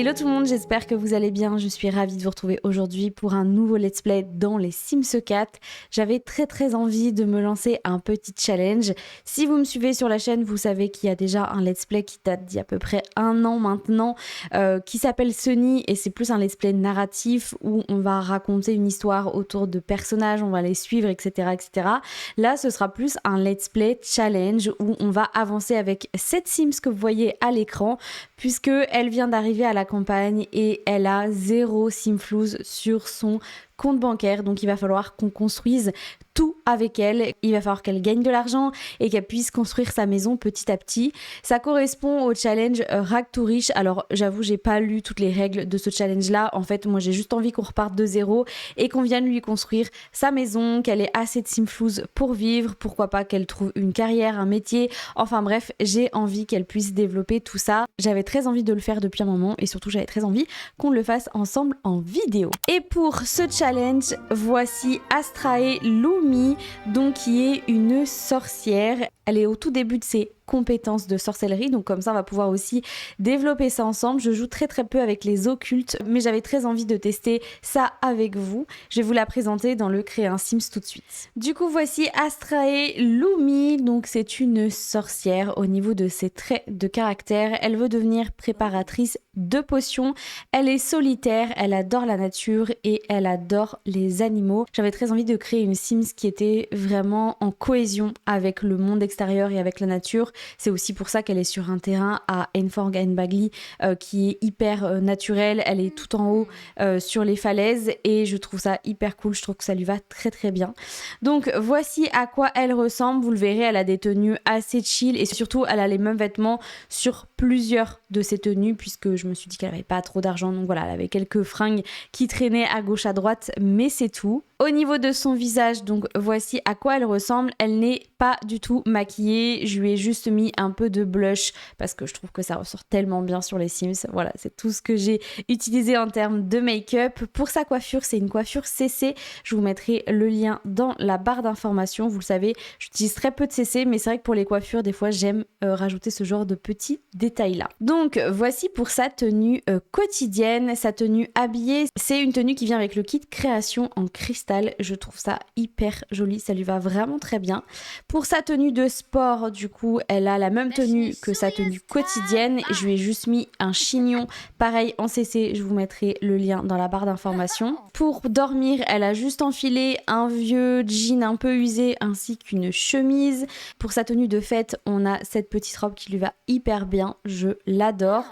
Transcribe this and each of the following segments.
Hello tout le monde, j'espère que vous allez bien. Je suis ravie de vous retrouver aujourd'hui pour un nouveau let's play dans les Sims 4. J'avais très envie de me lancer un petit challenge. Si vous me suivez sur la chaîne, vous savez qu'il y a déjà un let's play qui date d'il y a à peu près 1 an maintenant, qui s'appelle Sunny, et c'est plus un let's play narratif où on va raconter une histoire autour de personnages, on va les suivre, etc. Là, ce sera plus un let's play challenge où on va avancer avec cette Sims que vous voyez à l'écran, puisque elle vient d'arriver à la campagne et elle a 0 simflouz sur son compte bancaire, donc il va falloir qu'on construise tout avec elle. Il va falloir qu'elle gagne de l'argent et qu'elle puisse construire sa maison petit à petit. Ça correspond au challenge Rack to Rich. Alors j'avoue, j'ai pas lu toutes les règles de ce challenge là. En fait, moi j'ai juste envie qu'on reparte de zéro et qu'on vienne lui construire sa maison, qu'elle ait assez de simflouz pour vivre, pourquoi pas qu'elle trouve une carrière, un métier. Enfin bref, j'ai envie qu'elle puisse développer tout ça. J'avais très envie de le faire depuis un moment et surtout j'avais très envie qu'on le fasse ensemble en vidéo. Et pour ce challenge, voici Astrae Lumi, donc qui est une sorcière. Elle est au tout début de ses compétences de sorcellerie, donc comme ça on va pouvoir aussi développer ça ensemble. Je joue très peu avec les occultes, mais j'avais très envie de tester ça avec vous. Je vais vous la présenter dans le Créer un Sims tout de suite. Du coup, voici Astrae Lumi, donc c'est une sorcière. Au niveau de ses traits de caractère, elle veut devenir préparatrice de potions. Elle est solitaire, elle adore la nature et elle adore les animaux. J'avais très envie de créer une Sims qui était vraiment en cohésion avec le monde extérieur et avec la nature. C'est aussi pour ça qu'elle est sur un terrain à Enforg and Bagley qui est hyper naturel. Elle est tout en haut sur les falaises et je trouve ça hyper cool. Je trouve que ça lui va très bien. Donc voici à quoi elle ressemble. Vous le verrez, elle a des tenues assez chill et surtout elle a les mêmes vêtements sur plusieurs de ses tenues, puisque je me suis dit qu'elle avait pas trop d'argent. Donc voilà, elle avait quelques fringues qui traînaient à gauche à droite, mais c'est tout. Au niveau de son visage, donc voici à quoi elle ressemble. Elle n'est pas du tout maquillée. Je lui ai juste mis un peu de blush parce que je trouve que ça ressort tellement bien sur les Sims. Voilà, c'est tout ce que j'ai utilisé en termes de make-up. Pour sa coiffure, c'est une coiffure CC. Je vous mettrai le lien dans la barre d'informations. Vous le savez, j'utilise très peu de CC, mais c'est vrai que pour les coiffures, des fois, j'aime rajouter ce genre de petits détails-là. Donc, voici pour sa tenue quotidienne, sa tenue habillée. C'est une tenue qui vient avec le kit création en cristal. Je trouve ça hyper joli, ça lui va vraiment très bien. Pour sa tenue de sport, du coup, elle a la même tenue que sa tenue quotidienne. Je lui ai juste mis un chignon, pareil en CC, je vous mettrai le lien dans la barre d'informations. Pour dormir, elle a juste enfilé un vieux jean un peu usé ainsi qu'une chemise. Pour sa tenue de fête, on a cette petite robe qui lui va hyper bien, je l'adore.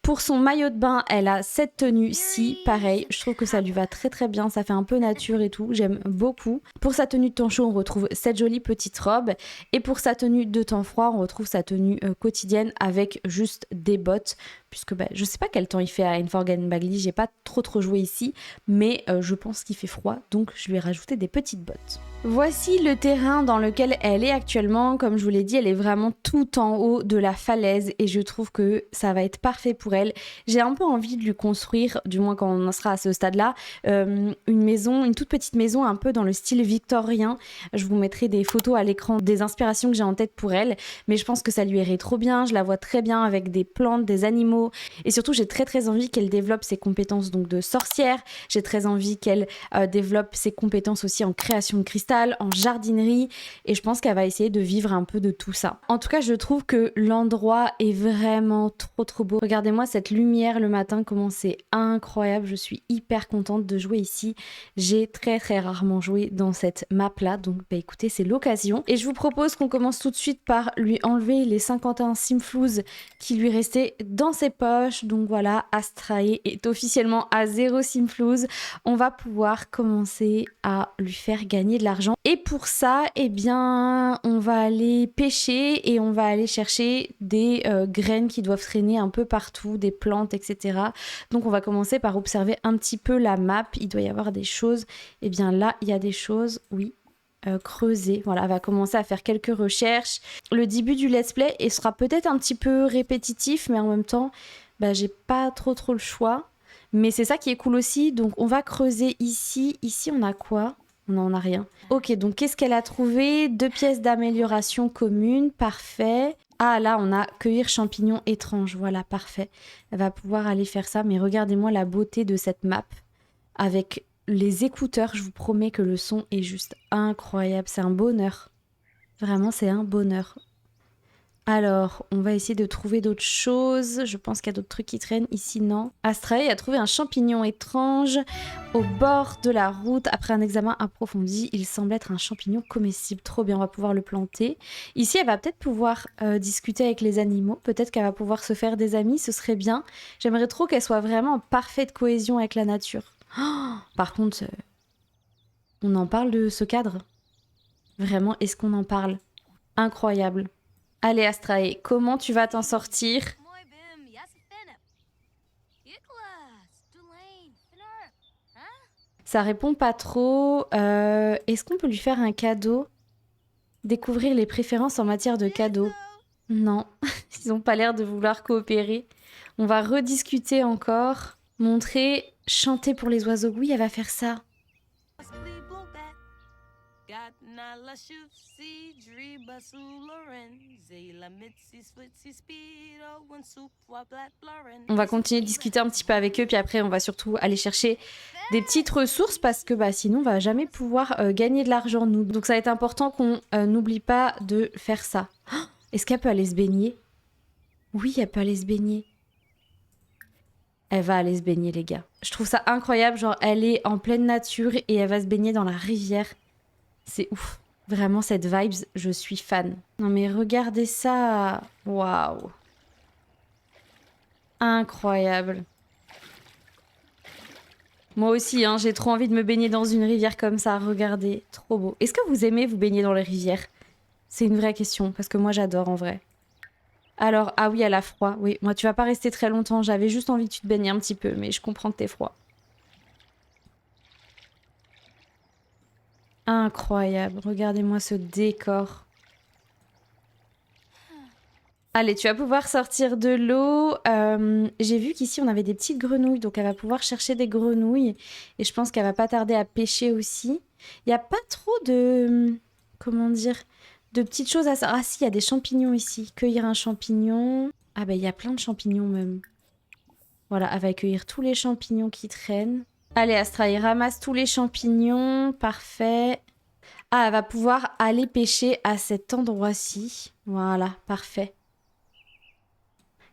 Pour son maillot de bain, elle a cette tenue-ci, pareil, je trouve que ça lui va très bien, ça fait un peu nature et tout, j'aime beaucoup. Pour sa tenue de temps chaud, on retrouve cette jolie petite robe, et pour sa tenue de temps froid, on retrouve sa tenue quotidienne avec juste des bottes, puisque je sais pas quel temps il fait à Enforg and Bagley, j'ai pas trop joué ici, mais je pense qu'il fait froid, donc je lui ai rajouté des petites bottes. Voici le terrain dans lequel elle est actuellement. Comme je vous l'ai dit, elle est vraiment tout en haut de la falaise et je trouve que ça va être parfait pour elle. J'ai un peu envie de lui construire, du moins quand on en sera à ce stade-là, une maison, une toute petite maison un peu dans le style victorien. Je vous mettrai des photos à l'écran des inspirations que j'ai en tête pour elle, mais je pense que ça lui irait trop bien. Je la vois très bien avec des plantes, des animaux et surtout j'ai très envie qu'elle développe ses compétences donc de sorcière. J'ai très envie qu'elle développe ses compétences aussi en création de cristal, en jardinerie, et je pense qu'elle va essayer de vivre un peu de tout ça. En tout cas, je trouve que l'endroit est vraiment trop beau. Regardez-moi cette lumière le matin, comment c'est incroyable. Je suis hyper contente de jouer ici. J'ai très rarement joué dans cette map là, donc écoutez, c'est l'occasion. Et je vous propose qu'on commence tout de suite par lui enlever les 51 simflouz qui lui restaient dans ses poches. Donc voilà, Astrae est officiellement à 0 simflouz. On va pouvoir commencer à lui faire gagner de l'argent. Et pour ça, eh bien, on va aller pêcher et on va aller chercher des graines qui doivent traîner un peu partout, des plantes, etc. Donc on va commencer par observer un petit peu la map. Il doit y avoir des choses. Eh bien là, il y a des choses, oui. Creuser. Voilà, elle va commencer à faire quelques recherches. Le début du let's play sera peut-être un petit peu répétitif, mais en même temps, j'ai pas trop le choix. Mais c'est ça qui est cool aussi. Donc on va creuser ici. Ici, on a quoi ? On n'en a rien. Ok, donc qu'est-ce qu'elle a trouvé ? 2 pièces d'amélioration commune, parfait. Ah, là, on a cueillir champignons étranges. Voilà, parfait. Elle va pouvoir aller faire ça. Mais regardez-moi la beauté de cette map. Avec les écouteurs, je vous promets que le son est juste incroyable. C'est un bonheur. Vraiment, c'est un bonheur. Alors, on va essayer de trouver d'autres choses. Je pense qu'il y a d'autres trucs qui traînent. Ici, non. Astrae a trouvé un champignon étrange au bord de la route. Après un examen approfondi, il semble être un champignon comestible. Trop bien, on va pouvoir le planter. Ici, elle va peut-être pouvoir discuter avec les animaux. Peut-être qu'elle va pouvoir se faire des amis. Ce serait bien. J'aimerais trop qu'elle soit vraiment en parfaite cohésion avec la nature. Oh, par contre, on en parle de ce cadre? Vraiment, est-ce qu'on en parle? Incroyable. Allez Astrae, comment tu vas t'en sortir? Ça répond pas trop. Est-ce qu'on peut lui faire un cadeau? Découvrir les préférences en matière de cadeaux. Non, ils ont pas l'air de vouloir coopérer. On va rediscuter encore. Montrer, chanter pour les oiseaux. Oui, elle va faire ça. On va continuer de discuter un petit peu avec eux, puis après on va surtout aller chercher des petites ressources parce que sinon on va jamais pouvoir gagner de l'argent nous. Donc ça va être important qu'on n'oublie pas de faire ça. Oh, est-ce qu'elle peut aller se baigner? Oui, elle peut aller se baigner. Elle va aller se baigner les gars. Je trouve ça incroyable, genre elle est en pleine nature et elle va se baigner dans la rivière. C'est ouf. Vraiment, cette vibes, je suis fan. Non mais regardez ça. Waouh. Incroyable. Moi aussi, hein, j'ai trop envie de me baigner dans une rivière comme ça. Regardez, trop beau. Est-ce que vous aimez vous baigner dans les rivières? C'est une vraie question, parce que moi j'adore en vrai. Alors, ah oui, elle a froid. Oui, moi tu vas pas rester très longtemps. J'avais juste envie que tu te baignes un petit peu, mais je comprends que t'es froid. Incroyable. Regardez-moi ce décor. Allez, tu vas pouvoir sortir de l'eau. J'ai vu qu'ici, on avait des petites grenouilles. Donc, elle va pouvoir chercher des grenouilles. Et je pense qu'elle va pas tarder à pêcher aussi. Il n'y a pas trop de... Comment dire? De petites choses à ça. Ah si, il y a des champignons ici. Cueillir un champignon. Ah ben, il y a plein de champignons même. Voilà, elle va cueillir tous les champignons qui traînent. Allez, Astra, il ramasse tous les champignons. Parfait. Ah, elle va pouvoir aller pêcher à cet endroit-ci. Voilà, parfait.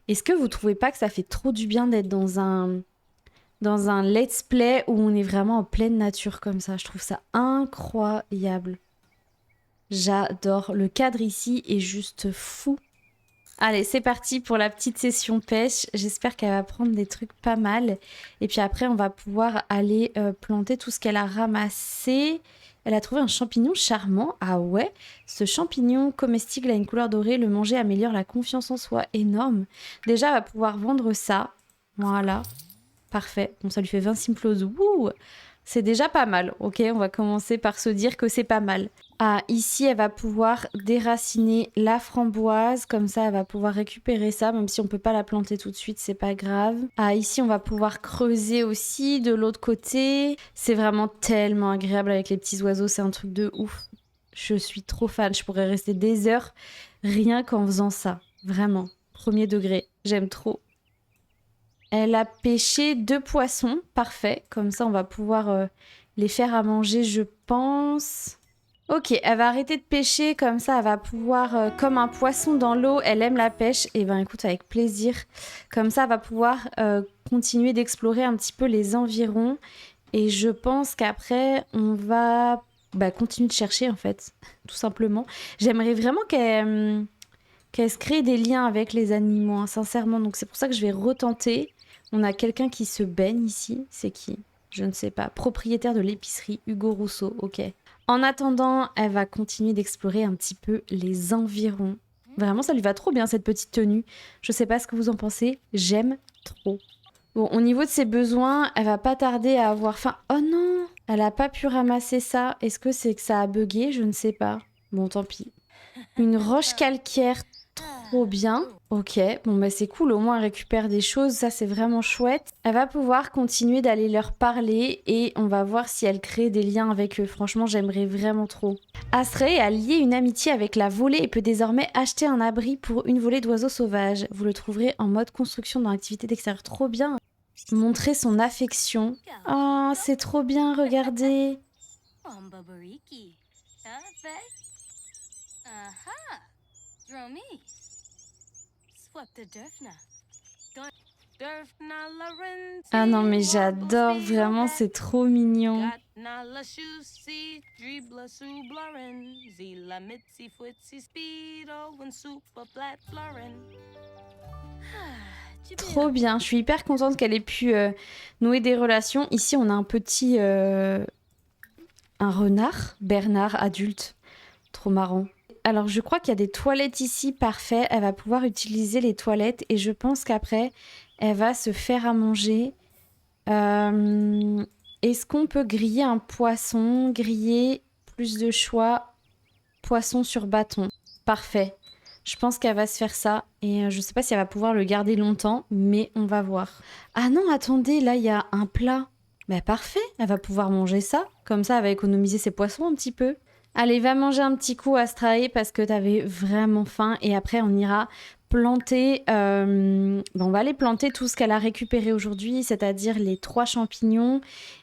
Est-ce que vous trouvez pas que ça fait trop du bien d'être dans un let's play où on est vraiment en pleine nature comme ça? Je trouve ça incroyable. J'adore. Le cadre ici est juste fou. Allez, c'est parti pour la petite session pêche. J'espère qu'elle va prendre des trucs pas mal. Et puis après, on va pouvoir aller planter tout ce qu'elle a ramassé. Elle a trouvé un champignon charmant. Ah ouais, ce champignon comestible a une couleur dorée. Le manger améliore la confiance en soi. Énorme. Déjà, elle va pouvoir vendre ça. Voilà. Parfait. Bon, ça lui fait 20 simplos. Ouh, c'est déjà pas mal. Ok, on va commencer par se dire que c'est pas mal. Ah, ici, elle va pouvoir déraciner la framboise. Comme ça, elle va pouvoir récupérer ça. Même si on peut pas la planter tout de suite, c'est pas grave. Ah, ici, on va pouvoir creuser aussi de l'autre côté. C'est vraiment tellement agréable avec les petits oiseaux. C'est un truc de ouf. Je suis trop fan. Je pourrais rester des heures rien qu'en faisant ça. Vraiment. Premier degré. J'aime trop. Elle a pêché 2 poissons. Parfait. Comme ça, on va pouvoir les faire à manger, je pense. Ok, elle va arrêter de pêcher, comme ça elle va pouvoir, comme un poisson dans l'eau, elle aime la pêche, et ben écoute, avec plaisir. Comme ça elle va pouvoir continuer d'explorer un petit peu les environs, et je pense qu'après on va continuer de chercher en fait, tout simplement. J'aimerais vraiment qu'elle se crée des liens avec les animaux, hein, sincèrement, donc c'est pour ça que je vais retenter. On a quelqu'un qui se baigne ici, c'est qui? Je ne sais pas. Propriétaire de l'épicerie, Hugo Rousseau, ok. En attendant, elle va continuer d'explorer un petit peu les environs. Vraiment, ça lui va trop bien, cette petite tenue. Je sais pas ce que vous en pensez, j'aime trop. Bon, au niveau de ses besoins, elle va pas tarder à avoir faim. Oh non, elle a pas pu ramasser ça. Est-ce que c'est que ça a bugué? Je ne sais pas. Bon, tant pis. Une roche calcaire, Trop bien. Ok, bon bah c'est cool, au moins elle récupère des choses, ça c'est vraiment chouette. Elle va pouvoir continuer d'aller leur parler et on va voir si elle crée des liens avec eux. Franchement, j'aimerais vraiment trop. Astray a lié une amitié avec la volée et peut désormais acheter un abri pour une volée d'oiseaux sauvages. Vous le trouverez en mode construction dans l'activité d'extérieur. Trop bien. Montrer son affection. Oh, c'est trop bien, regardez. Ah non, mais j'adore, vraiment, c'est trop mignon. Trop bien, je suis hyper contente qu'elle ait pu nouer des relations. Ici, on a un petit... un renard, Bernard, adulte. Trop marrant. Alors, je crois qu'il y a des toilettes ici, parfait. Elle va pouvoir utiliser les toilettes et je pense qu'après, elle va se faire à manger. Est-ce qu'on peut griller un poisson? Griller, plus de choix, poisson sur bâton. Parfait. Je pense qu'elle va se faire ça et je sais pas si elle va pouvoir le garder longtemps, mais on va voir. Ah non, attendez, là, il y a un plat. Bah parfait, elle va pouvoir manger ça. Comme ça, elle va économiser ses poissons un petit peu. Allez, va manger un petit coup Astrae parce que t'avais vraiment faim. Et après, on ira planter... on va aller planter tout ce qu'elle a récupéré aujourd'hui, c'est-à-dire les 3 champignons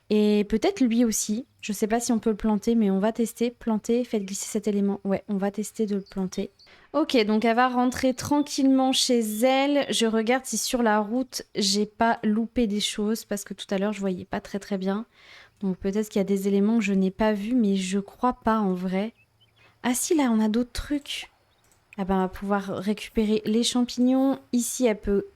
et peut-être lui aussi. Je sais pas si on peut le planter, mais on va tester. Planter, faites glisser cet élément. Ouais, on va tester de le planter. Ok, donc elle va rentrer tranquillement chez elle. Je regarde si sur la route, j'ai pas loupé des choses parce que tout à l'heure, je voyais pas très très bien. Donc peut-être qu'il y a des éléments que je n'ai pas vus, mais je crois pas en vrai. Ah si, là, on a d'autres trucs. Ah ben, on va pouvoir récupérer les champignons. Ici, elle peut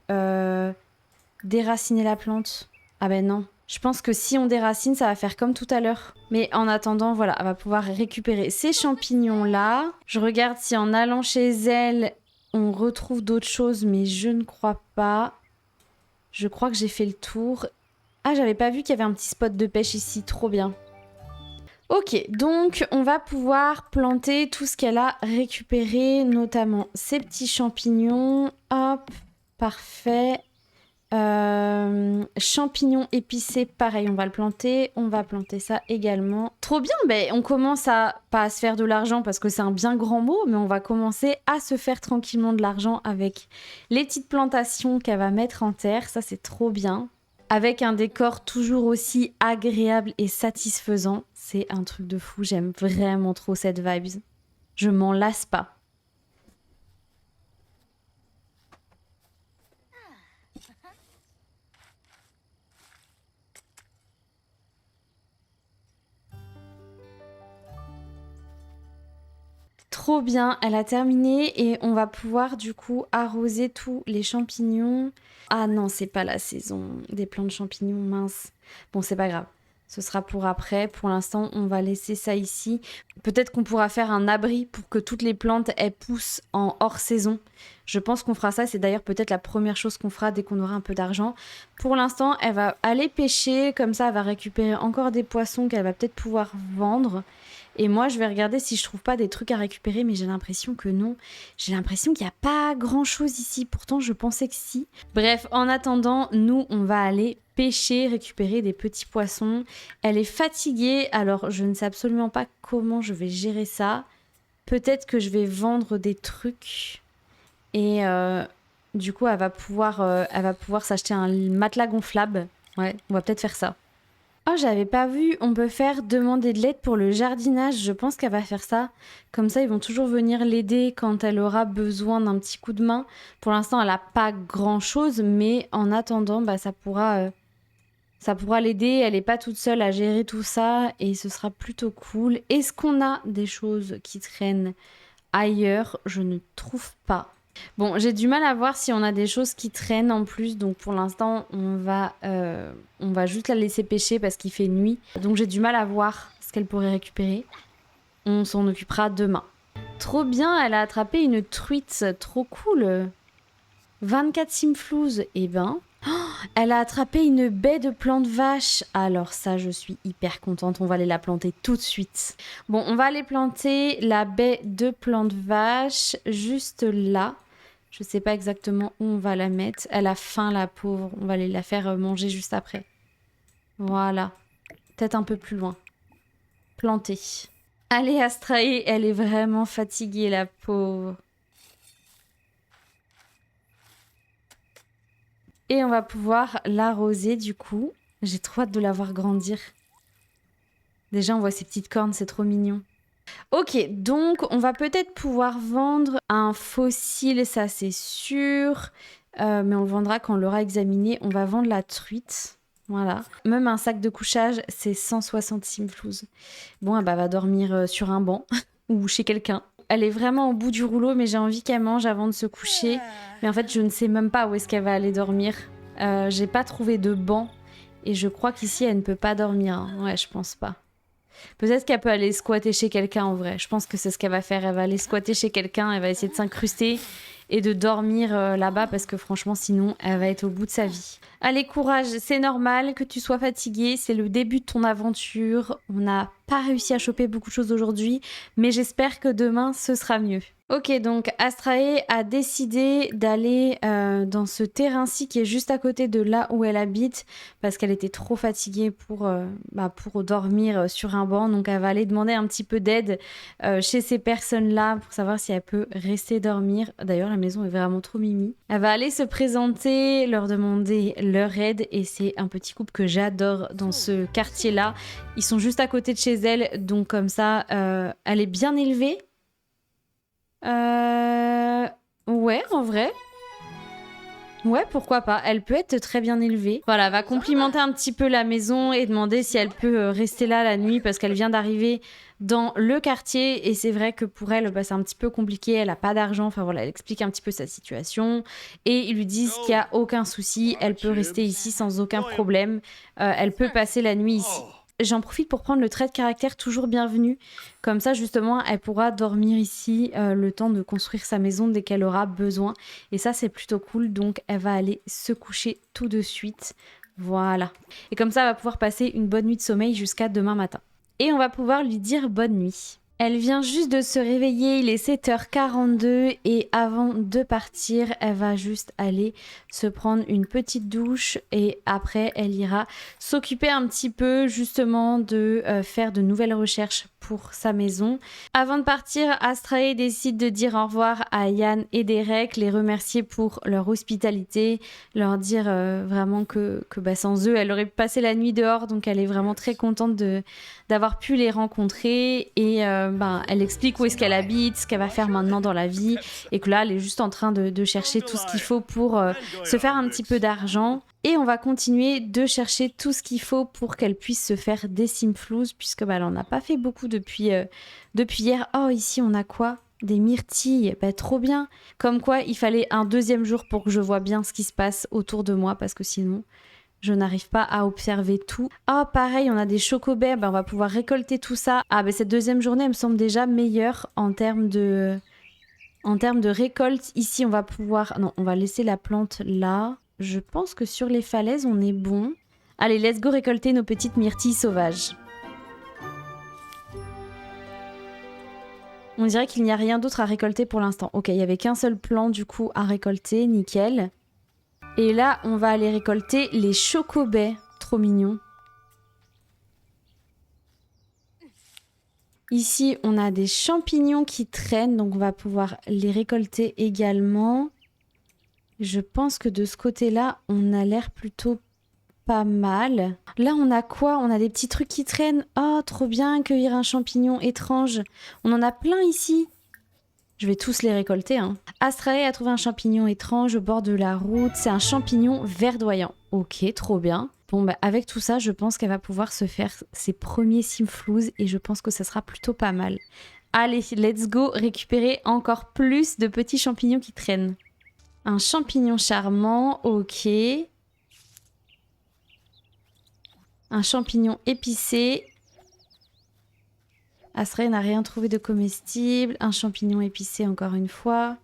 déraciner la plante. Ah ben non. Je pense que si on déracine, ça va faire comme tout à l'heure. Mais en attendant, voilà, elle va pouvoir récupérer ces champignons-là. Je regarde si en allant chez elle, on retrouve d'autres choses, mais je ne crois pas. Je crois que j'ai fait le tour. Ah, j'avais pas vu qu'il y avait un petit spot de pêche ici. Trop bien. Ok, donc on va pouvoir planter tout ce qu'elle a récupéré, notamment ces petits champignons. Hop, parfait. Champignons épicés, pareil, on va le planter. On va planter ça également. Trop bien, ben, on commence à, pas à se faire de l'argent parce que c'est un bien grand mot, mais on va commencer à se faire tranquillement de l'argent avec les petites plantations qu'elle va mettre en terre. Ça, c'est trop bien. Avec un décor toujours aussi agréable et satisfaisant. C'est un truc de fou, j'aime vraiment trop cette vibe. Je m'en lasse pas. Trop bien, elle a terminé et on va pouvoir du coup arroser tous les champignons. Ah non, c'est pas la saison des plants de champignons, mince. Bon, c'est pas grave. Ce sera pour après. Pour l'instant, on va laisser ça ici. Peut-être qu'on pourra faire un abri pour que toutes les plantes elles poussent en hors saison. Je pense qu'on fera ça. C'est d'ailleurs peut-être la première chose qu'on fera dès qu'on aura un peu d'argent. Pour l'instant, elle va aller pêcher. Comme ça, elle va récupérer encore des poissons qu'elle va peut-être pouvoir vendre. Et moi, je vais regarder si je trouve pas des trucs à récupérer, mais j'ai l'impression que non. J'ai l'impression qu'il n'y a pas grand-chose ici. Pourtant, je pensais que si. Bref, en attendant, nous, on va aller pêcher, récupérer des petits poissons. Elle est fatiguée, alors je ne sais absolument pas comment je vais gérer ça. Peut-être que je vais vendre des trucs. Et du coup, elle va pouvoir s'acheter un matelas gonflable. Ouais, on va peut-être faire ça. Oh, j'avais pas vu, on peut faire demander de l'aide pour le jardinage. Je pense qu'elle va faire ça. Comme ça, ils vont toujours venir l'aider quand elle aura besoin d'un petit coup de main. Pour l'instant, elle n'a pas grand-chose, mais en attendant, bah, ça pourra l'aider. Elle n'est pas toute seule à gérer tout ça et ce sera plutôt cool. Est-ce qu'on a des choses qui traînent ailleurs? Je ne trouve pas. Bon, j'ai du mal à voir si on a des choses qui traînent en plus, donc pour l'instant, on va juste la laisser pêcher parce qu'il fait nuit. Donc j'ai du mal à voir ce qu'elle pourrait récupérer. On s'en occupera demain. Trop bien, elle a attrapé une truite, trop cool. 24 simflouz, eh ben... Oh, elle a attrapé une baie de plantes vaches. Alors ça, je suis hyper contente. On va aller la planter tout de suite. Bon, on va aller planter la baie de plantes vaches juste là. Je sais pas exactement où on va la mettre. Elle a faim, la pauvre. On va aller la faire manger juste après. Voilà. Peut-être un peu plus loin. Plantée. Allez, Astrae, elle est vraiment fatiguée, la pauvre. Et on va pouvoir l'arroser, du coup. J'ai trop hâte de la voir grandir. Déjà, on voit ses petites cornes, c'est trop mignon. Ok, donc on va peut-être pouvoir vendre un fossile, ça c'est sûr. Mais on le vendra quand on l'aura examiné. On va vendre la truite. Voilà. Même un sac de couchage, c'est 160 simflouz. Bon, elle va dormir sur un banc ou chez quelqu'un. Elle est vraiment au bout du rouleau, mais j'ai envie qu'elle mange avant de se coucher. Mais en fait, je ne sais même pas où est-ce qu'elle va aller dormir. J'ai pas trouvé de banc. Et je crois qu'ici, elle ne peut pas dormir. Hein. Ouais, je pense pas. Peut-être qu'elle peut aller squatter chez quelqu'un en vrai. Je pense que c'est ce qu'elle va faire. Elle va aller squatter chez quelqu'un, elle va essayer de s'incruster et de dormir là-bas parce que franchement, sinon, elle va être au bout de sa vie. Allez, courage, c'est normal que tu sois fatiguée. C'est le début de ton aventure. On n'a pas réussi à choper beaucoup de choses aujourd'hui, mais j'espère que demain, ce sera mieux. Ok, donc Astrae a décidé d'aller dans ce terrain-ci qui est juste à côté de là où elle habite parce qu'elle était trop fatiguée pour dormir sur un banc. Donc elle va aller demander un petit peu d'aide chez ces personnes-là pour savoir si elle peut rester dormir. D'ailleurs, la maison est vraiment trop mimi. Elle va aller se présenter, leur demander leur aide et c'est un petit couple que j'adore dans ce quartier-là. Ils sont juste à côté de chez elle, donc comme ça, elle est bien élevée. Ouais, en vrai. Ouais, pourquoi pas. Elle peut être très bien élevée. Voilà, elle va complimenter un petit peu la maison et demander si elle peut rester là la nuit parce qu'elle vient d'arriver dans le quartier et c'est vrai que pour elle, c'est un petit peu compliqué. Elle a pas d'argent. Enfin voilà, elle explique un petit peu sa situation et ils lui disent qu'il y a aucun souci. Elle peut rester ici sans aucun problème. Elle peut passer la nuit ici. J'en profite pour prendre le trait de caractère toujours bienvenu. Comme ça, justement, elle pourra dormir ici le temps de construire sa maison dès qu'elle aura besoin. Et ça, c'est plutôt cool. Donc, elle va aller se coucher tout de suite. Voilà. Et comme ça, elle va pouvoir passer une bonne nuit de sommeil jusqu'à demain matin. Et on va pouvoir lui dire bonne nuit. Elle vient juste de se réveiller, il est 7h42 et avant de partir, elle va juste aller se prendre une petite douche et après elle ira s'occuper un petit peu justement de faire de nouvelles recherches pour sa maison. Avant de partir, Astrae décide de dire au revoir à Yann et Derek, les remercier pour leur hospitalité, leur dire vraiment que sans eux, elle aurait passé la nuit dehors, donc elle est vraiment très contente d'avoir pu les rencontrer et elle explique où est-ce qu'elle habite, ce qu'elle va faire maintenant dans la vie et que là elle est juste en train de chercher tout ce qu'il faut pour se faire un petit peu d'argent et on va continuer de chercher tout ce qu'il faut pour qu'elle puisse se faire des simflouz puisque elle en a pas fait beaucoup depuis hier. Oh, ici on a quoi? Des myrtilles, trop bien. Comme quoi il fallait un deuxième jour pour que je vois bien ce qui se passe autour de moi parce que sinon je n'arrive pas à observer tout. Oh, pareil, on a des chocobers. On va pouvoir récolter tout ça. Ah, cette deuxième journée, elle me semble déjà meilleure en termes de récolte. Ici, on va pouvoir... Non, on va laisser la plante là. Je pense que sur les falaises, on est bon. Allez, let's go récolter nos petites myrtilles sauvages. On dirait qu'il n'y a rien d'autre à récolter pour l'instant. Ok, il n'y avait qu'un seul plant, du coup, à récolter. Nickel. Et là, on va aller récolter les chocobais. Trop mignon. Ici, on a des champignons qui traînent, donc on va pouvoir les récolter également. Je pense que de ce côté-là, on a l'air plutôt pas mal. Là, on a quoi? On a des petits trucs qui traînent. Oh, trop bien, cueillir un champignon étrange. On en a plein ici. Je vais tous les récolter. Astrae a trouvé un champignon étrange au bord de la route. C'est un champignon verdoyant. Ok, trop bien. Bon, avec tout ça, je pense qu'elle va pouvoir se faire ses premiers simflouz et je pense que ça sera plutôt pas mal. Allez, let's go récupérer encore plus de petits champignons qui traînent. Un champignon charmant, ok. Un champignon épicé. Astrae n'a rien trouvé de comestible. Un champignon épicé encore une fois.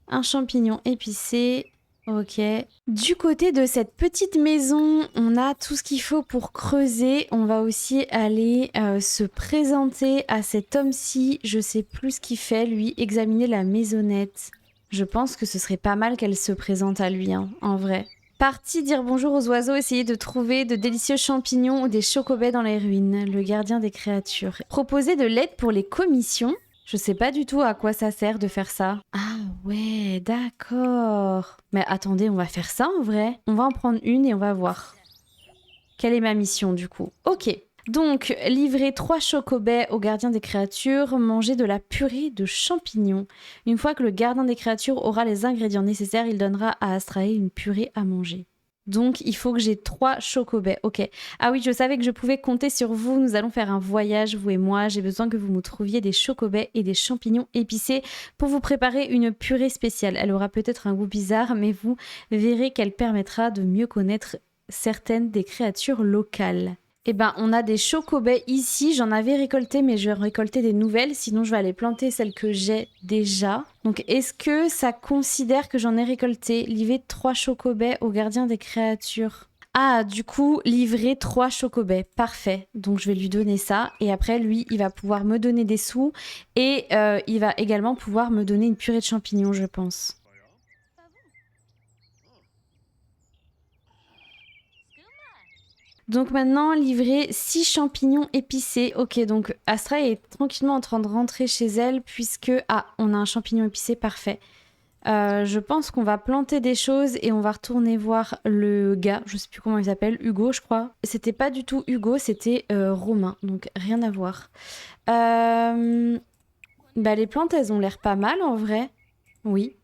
Un champignon épicé. Ok. Du côté de cette petite maison, on a tout ce qu'il faut pour creuser. On va aussi aller se présenter à cet homme-ci. Je sais plus ce qu'il fait, lui. Examiner la maisonnette. Je pense que ce serait pas mal qu'elle se présente à lui, hein, en vrai. Parti dire bonjour aux oiseaux, essayer de trouver de délicieux champignons ou des chocobais dans les ruines. Le gardien des créatures. Proposer de l'aide pour les commissions. Je sais pas du tout à quoi ça sert de faire ça. Ah ouais, d'accord. Mais attendez, on va faire ça en vrai. On va en prendre une et on va voir. Quelle est ma mission du coup? Ok. Donc, livrer 3 chocobais au gardien des créatures, manger de la purée de champignons. Une fois que le gardien des créatures aura les ingrédients nécessaires, il donnera à Astrae une purée à manger. Donc, il faut que j'ai 3 chocobais. Ok. Ah oui, je savais que je pouvais compter sur vous. Nous allons faire un voyage, vous et moi. J'ai besoin que vous me trouviez des chocobais et des champignons épicés pour vous préparer une purée spéciale. Elle aura peut-être un goût bizarre, mais vous verrez qu'elle permettra de mieux connaître certaines des créatures locales. Eh ben, on a des chocobais ici. J'en avais récolté, mais je vais récolter des nouvelles. Sinon, je vais aller planter celles que j'ai déjà. Donc, est-ce que ça considère que j'en ai récolté? Livrer 3 chocobais au gardien des créatures. Ah, du coup, livrer 3 chocobais. Parfait. Donc, je vais lui donner ça. Et après, lui, il va pouvoir me donner des sous. Et il va également pouvoir me donner une purée de champignons, je pense. Donc maintenant, livrer 6 champignons épicés. Ok, donc Astra est tranquillement en train de rentrer chez elle puisque... Ah, on a un champignon épicé, parfait. Je pense qu'on va planter des choses et on va retourner voir le gars. Je sais plus comment il s'appelle, Hugo, je crois. C'était pas du tout Hugo, c'était Romain, donc rien à voir. Bah, les plantes, elles ont l'air pas mal en vrai. Oui.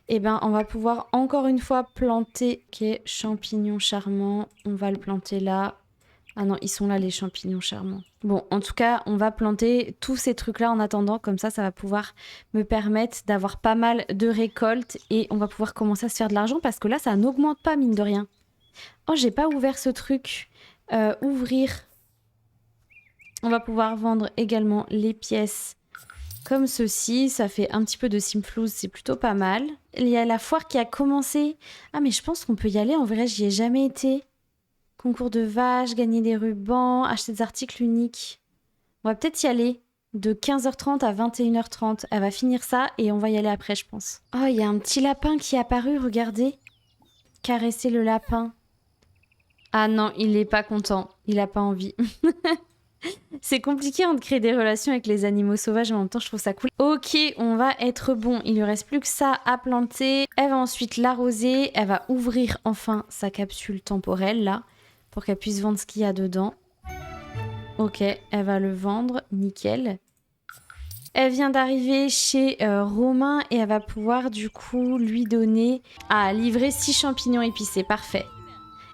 Eh ben, on va pouvoir encore une fois planter... Ok, champignons charmants. On va le planter là. Ah non, ils sont là, les champignons charmants. Bon, en tout cas, on va planter tous ces trucs-là en attendant. Comme ça va pouvoir me permettre d'avoir pas mal de récoltes. Et on va pouvoir commencer à se faire de l'argent parce que là, ça n'augmente pas, mine de rien. Oh, j'ai pas ouvert ce truc. Ouvrir. On va pouvoir vendre également les pièces comme ceci. Ça fait un petit peu de simflouz, c'est plutôt pas mal. Il y a la foire qui a commencé. Ah, mais je pense qu'on peut y aller. En vrai, j'y ai jamais été. Concours de vaches, gagner des rubans, acheter des articles uniques. On va peut-être y aller de 15h30 à 21h30. Elle va finir ça et on va y aller après, je pense. Oh, il y a un petit lapin qui est apparu, regardez. Caresser le lapin. Ah non, il est pas content. Il a pas envie. C'est compliqué de créer des relations avec les animaux sauvages, mais en même temps, je trouve ça cool. Ok, on va être bon. Il lui reste plus que ça à planter. Elle va ensuite l'arroser. Elle va ouvrir enfin sa capsule temporelle, là, pour qu'elle puisse vendre ce qu'il y a dedans. Ok, elle va le vendre. Nickel. Elle vient d'arriver chez Romain et elle va pouvoir, du coup, lui donner à livrer 6 champignons épicés. Parfait.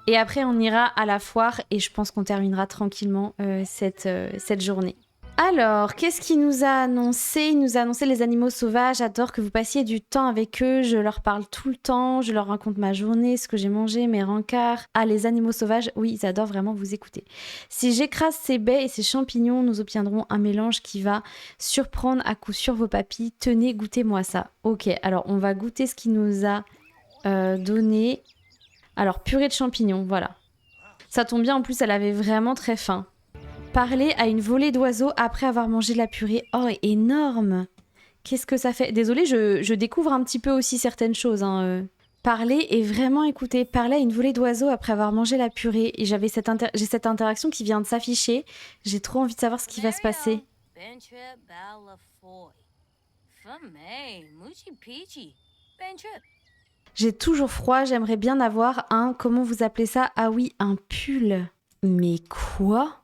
Et après, on ira à la foire et je pense qu'on terminera tranquillement cette journée. Alors, qu'est-ce qu'il nous a annoncé? Il nous a annoncé les animaux sauvages. J'adore que vous passiez du temps avec eux. Je leur parle tout le temps. Je leur raconte ma journée, ce que j'ai mangé, mes rencarts. Ah, les animaux sauvages, oui, ils adorent vraiment vous écouter. Si j'écrase ces baies et ces champignons, nous obtiendrons un mélange qui va surprendre à coup sûr vos papilles. Tenez, goûtez-moi ça. Ok, alors on va goûter ce qu'il nous a donné. Alors, purée de champignons, voilà. Ça tombe bien, en plus, elle avait vraiment très faim. Parler à une volée d'oiseaux après avoir mangé la purée. Oh, énorme! Qu'est-ce que ça fait? Désolée, je découvre un petit peu aussi certaines choses. Hein. Parler et vraiment écouter. Parler à une volée d'oiseaux après avoir mangé la purée. Et j'ai cette interaction qui vient de s'afficher. J'ai trop envie de savoir ce qui va se passer. J'ai toujours froid, j'aimerais bien avoir un... Comment vous appelez ça? Ah oui, un pull. Mais quoi?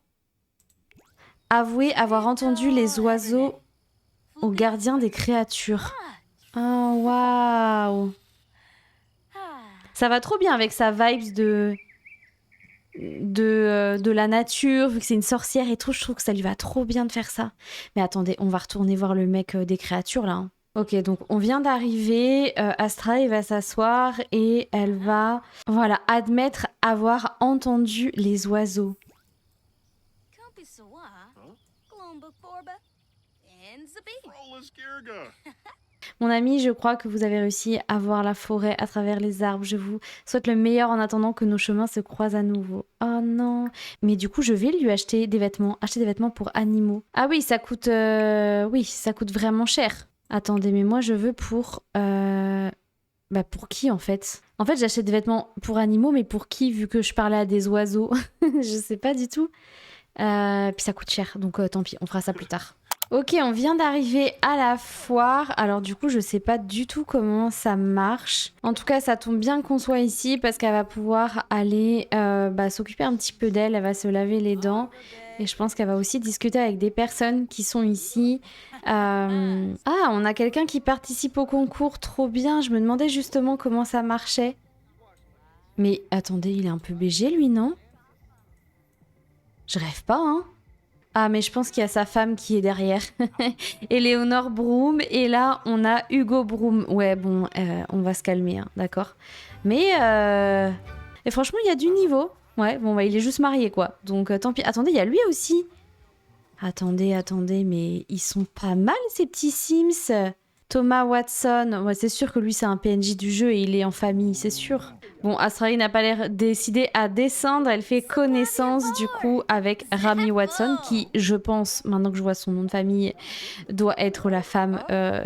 Avouer avoir entendu les oiseaux au gardien des créatures. Oh, waouh! Ça va trop bien avec sa vibes de la nature, vu que c'est une sorcière et tout. Je trouve que ça lui va trop bien de faire ça. Mais attendez, on va retourner voir le mec des créatures, là. Hein. Ok, donc on vient d'arriver, Astra elle va s'asseoir et elle va, voilà, admettre avoir entendu les oiseaux. Mon ami, je crois que vous avez réussi à voir la forêt à travers les arbres. Je vous souhaite le meilleur en attendant que nos chemins se croisent à nouveau. Oh non. Mais du coup, je vais lui acheter des vêtements pour animaux. Ah oui, ça coûte, oui, ça coûte vraiment cher. Attendez, mais moi je veux pour... Bah pour qui en fait? En fait j'achète des vêtements pour animaux, mais pour qui vu que je parlais à des oiseaux? Je sais pas du tout. Puis ça coûte cher, donc tant pis, on fera ça plus tard. Ok, on vient d'arriver à la foire. Alors du coup, je sais pas du tout comment ça marche. En tout cas, ça tombe bien qu'on soit ici parce qu'elle va pouvoir aller s'occuper un petit peu d'elle. Elle va se laver les dents. Et je pense qu'elle va aussi discuter avec des personnes qui sont ici. Ah, on a quelqu'un qui participe au concours. Trop bien. Je me demandais justement comment ça marchait. Mais attendez, il est un peu BG lui, non? Je rêve pas, hein? Ah, mais je pense qu'il y a sa femme qui est derrière. Éléonore Broom. Et là, on a Hugo Broom. Ouais, bon, on va se calmer, hein, d'accord. Mais, et franchement, il y a du niveau. Ouais, bon, bah, il est juste marié, quoi. Donc, tant pis. Attendez, il y a lui aussi. Attendez, mais ils sont pas mal, ces petits Sims. Thomas Watson. Ouais, c'est sûr que lui, c'est un PNJ du jeu et il est en famille, c'est sûr. Bon, Astraea n'a pas l'air décidée à descendre. Elle fait connaissance, du coup, avec Rami Watson, qui, je pense, maintenant que je vois son nom de famille, doit être la femme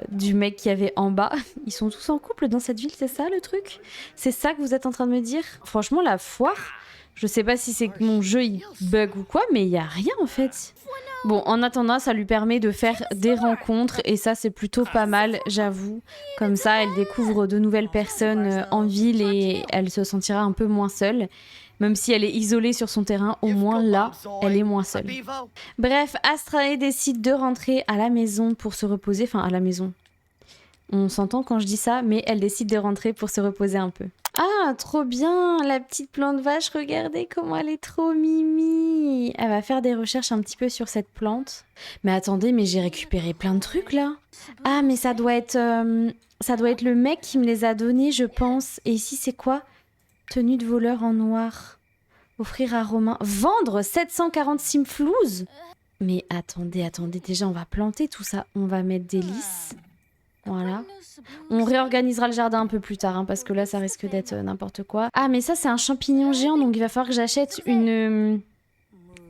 du mec qui avait en bas. Ils sont tous en couple dans cette ville, c'est ça, le truc? C'est ça que vous êtes en train de me dire? Franchement, la foire, je sais pas si c'est que mon jeu, il bug ou quoi, mais il y a rien, en fait. Bon, en attendant, ça lui permet de faire des rencontres et ça, c'est plutôt pas mal, j'avoue. Comme ça, elle découvre de nouvelles personnes en ville et elle se sentira un peu moins seule. Même si elle est isolée sur son terrain, au moins là, elle est moins seule. Bref, Astraea décide de rentrer à la maison pour se reposer. Enfin, à la maison. On s'entend quand je dis ça, mais elle décide de rentrer pour se reposer un peu. Ah, trop bien, la petite plante vache, regardez comment elle est trop mimi. Elle va faire des recherches un petit peu sur cette plante. Mais attendez, mais j'ai récupéré plein de trucs là. Ah, mais ça doit être le mec qui me les a donnés, je pense. Et ici, c'est quoi? Tenue de voleur en noir. Offrir à Romain. Vendre 740 simflouz. Mais attendez, déjà on va planter tout ça. On va mettre des lys. Voilà. On réorganisera le jardin un peu plus tard, hein, parce que là, ça risque d'être n'importe quoi. Ah, mais ça, c'est un champignon géant, donc il va falloir que j'achète une...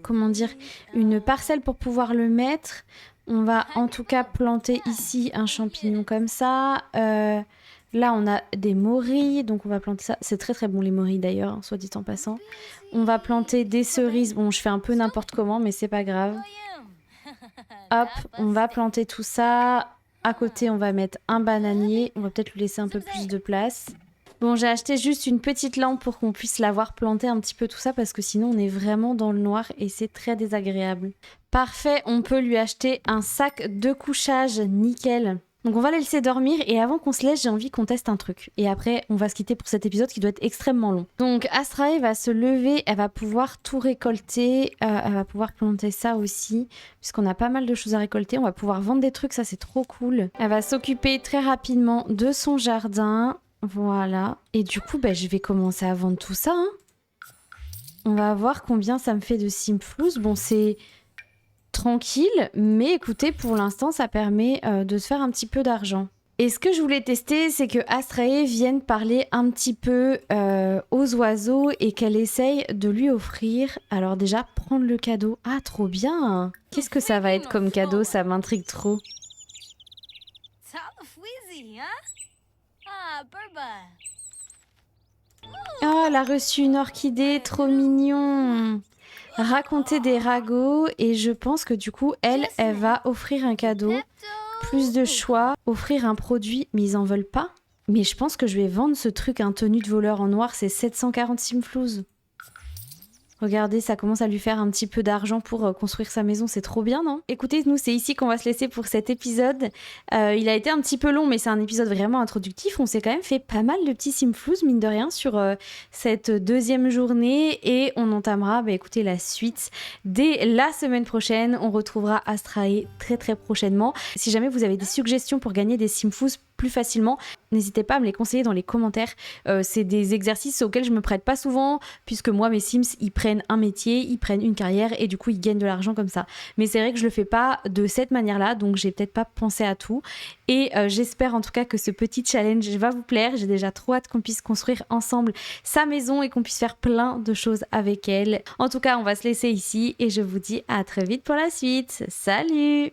Comment dire? Une parcelle pour pouvoir le mettre. On va en tout cas planter ici un champignon comme ça. Là, on a des morilles, donc on va planter ça. C'est très très bon les morilles d'ailleurs, hein, soit dit en passant. On va planter des cerises. Bon, je fais un peu n'importe comment, mais c'est pas grave. Hop, on va planter tout ça. À côté, on va mettre un bananier. On va peut-être lui laisser un peu plus de place. Bon, j'ai acheté juste une petite lampe pour qu'on puisse l'avoir planté un petit peu tout ça parce que sinon, on est vraiment dans le noir et c'est très désagréable. Parfait, on peut lui acheter un sac de couchage, nickel. Donc on va la laisser dormir et avant qu'on se laisse, j'ai envie qu'on teste un truc. Et après, on va se quitter pour cet épisode qui doit être extrêmement long. Donc Astraea va se lever, elle va pouvoir tout récolter, elle va pouvoir planter ça aussi, puisqu'on a pas mal de choses à récolter. On va pouvoir vendre des trucs, ça c'est trop cool. Elle va s'occuper très rapidement de son jardin, voilà. Et du coup, je vais commencer à vendre tout ça. Hein. On va voir combien ça me fait de simflouz. Bon, c'est... tranquille, mais écoutez, pour l'instant, ça permet de se faire un petit peu d'argent. Et ce que je voulais tester, c'est que Astraea vienne parler un petit peu aux oiseaux et qu'elle essaye de lui offrir. Alors déjà, prendre le cadeau. Ah, trop bien! Qu'est-ce que ça va être comme cadeau? Ça m'intrigue trop. Oh, elle a reçu une orchidée, trop mignon! Raconter des ragots et je pense que du coup, elle va offrir un cadeau, plus de choix, offrir un produit, mais ils en veulent pas. Mais je pense que je vais vendre ce truc, un tenue de voleur en noir, c'est 740 simflouz. Regardez, ça commence à lui faire un petit peu d'argent pour construire sa maison, c'est trop bien, non? Écoutez, nous, c'est ici qu'on va se laisser pour cet épisode. Il a été un petit peu long, mais c'est un épisode vraiment introductif. On s'est quand même fait pas mal de petits simflouz, mine de rien, sur cette deuxième journée. Et on entamera, écoutez, la suite dès la semaine prochaine. On retrouvera Astraea très très prochainement. Si jamais vous avez des suggestions pour gagner des simflouz plus facilement, n'hésitez pas à me les conseiller dans les commentaires. C'est des exercices auxquels je me prête pas souvent, puisque moi, mes Sims, ils prennent un métier, ils prennent une carrière et du coup, ils gagnent de l'argent comme ça. Mais c'est vrai que je le fais pas de cette manière-là, donc j'ai peut-être pas pensé à tout. Et j'espère en tout cas que ce petit challenge va vous plaire. J'ai déjà trop hâte qu'on puisse construire ensemble sa maison et qu'on puisse faire plein de choses avec elle. En tout cas, on va se laisser ici et je vous dis à très vite pour la suite. Salut!